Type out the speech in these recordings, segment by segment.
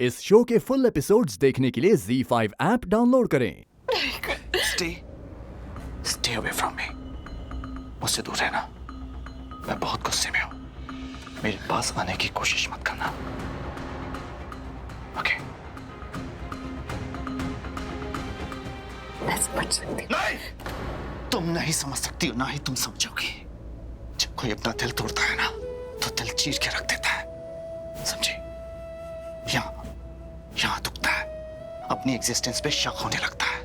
इस शो के full episodes देखने के लिए ZEE5 ऐप डाउनलोड करें। Stay away from me. मुझसे दूर रहना। मैं बहुत गुस्से में हूं। मेरे पास आने की कोशिश मत करना। ओके? मैं समझ सकती हूँ। नहीं, तुम नहीं समझ सकती हो, ना ही तुम समझोगी। जब कोई अपना दिल तोड़ता है ना, तो दिल चीर के रख देता है, समझी? यहाँ दुखता है। अपनी एग्जिस्टेंस पे शक होने लगता है,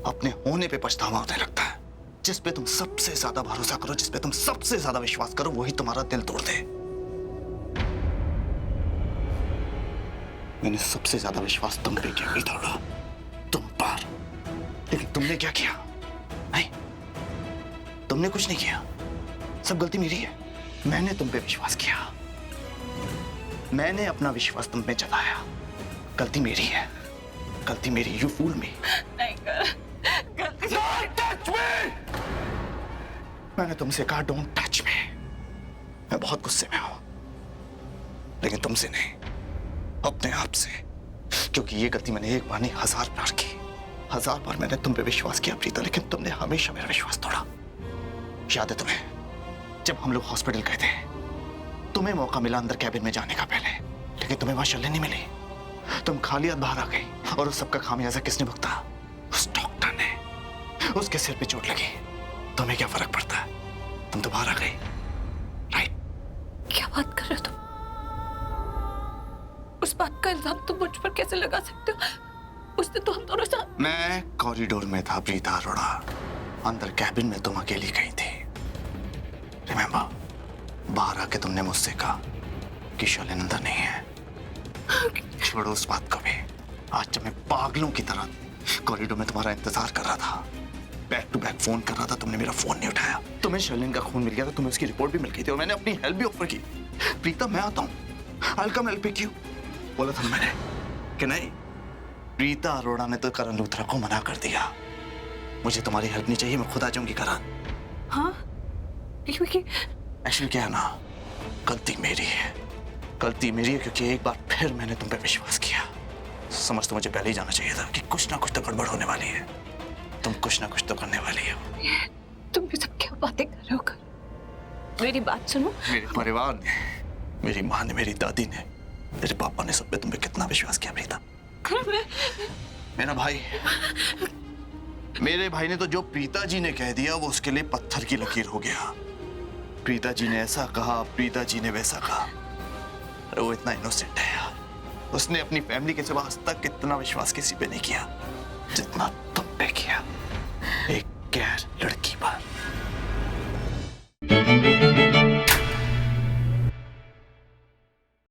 अपने होने पे पछतावा होने लगता है। जिस पे तुम सबसे ज्यादा भरोसा करो, जिस पे तुम सबसे ज्यादा विश्वास करो, वही तुम्हारा दिल तोड़ दे। मैंने सबसे ज्यादा विश्वास तुम पे किया, भी तोड़ा तुम पर। लेकिन तुमने क्या किया? नहीं, तुमने कुछ नहीं किया। सब गलती मेरी है। मैंने तुम पे विश्वास किया, मैंने अपना विश्वास तुम पे जताया। गलती मेरी है, गलती मेरी। यू फूल मी। नहीं कर, गलती। Don't touch me! मैंने तुमसे कहा डोंट टच मी। मैं बहुत गुस्से में हूं, लेकिन तुमसे नहीं, अपने आप से। क्योंकि ये गलती मैंने एक बार नहीं 1000 बार की। 1000 बार मैंने तुम पे विश्वास किया प्रीता, लेकिन तुमने हमेशा मेरा विश्वास तोड़ा। याद है तुम्हें, जब हम लोग हॉस्पिटल गए थे, तुम्हें मौका मिला अंदर कैबिन में जाने का पहले, लेकिन तुम्हें वहां शर्लें नहीं मिली। तुम खाली हाथ बाहर आ गई, और उस सबका खामियाजा किसने भुगता? उस डॉक्टर ने। उसके सिर पे चोट लगी। तुम्हें क्या फर्क पड़ता है? तुम तो बाहर आ गई, राइट? क्या बात कर रहे हो तुम? उस बात का इल्जाम तुम मुझ पर कैसे लगा सकते हो? उस दिन तो हम दोनों साथ। मैं कॉरिडोर में था प्रीता अरोड़ा। अंदर कैबिन में तुम अकेली गई थी। रिमेंबर, बाहर आके तुमने मुझसे कहा कि शर्लें अंदर नहीं है। छोड़ो उस बात को भी। आज जब मैं पागलों की तरह कॉरिडोर में तुम्हारा इंतजार कर रहा था, बैक टू बैक फोन कर रहा था, तुमने मेरा फोन नहीं उठाया। तुम्हें शर्लिन का खून मिल गया था, तुम्हें उसकी रिपोर्ट भी मिल गई थी, और मैंने अपनी हेल्प भी ऑफर की। प्रीता, मैं आता हूँ, I'll come help you। बोला था मैंने कि नहीं। प्रीता अरोड़ा ने तो करण लूथरा को मना कर दिया। मुझे तुम्हारी हेल्प नहीं चाहिए, मैं खुद आ जाऊंगी करण। हाँ, क्योंकि एक्चुअली क्या है ना, गलती मेरी है। गलती मेरी है क्योंकि एक बार फिर मैंने तुम पे विश्वास किया। समझ तो मुझे पहले ही जाना चाहिए था कि कुछ ना कुछ तो गड़बड़ होने वाली है। तुम कुछ ना कुछ तो करने वाली हो। तुम ये सब क्या बातें कर रहे हो? मेरी बात सुनो। मेरे परिवार ने, मेरी माँ ने, मेरी दादी ने, मेरे पापा ने, सब पे तुम पे कितना विश्वास किया प्रीता। मेरा भाई, मेरे भाई ने तो जो प्रीता जी ने कह दिया, वो उसके लिए पत्थर की लकीर हो गया। प्रीता जी ने ऐसा कहा, प्रीता जी ने वैसा कहा। अरे वो इतना इनोसेंट है यार। उसने अपनी फैमिली के सिवा आज तक इतना विश्वास किसी पे नहीं किया जितना तुम पे किया। एक गैर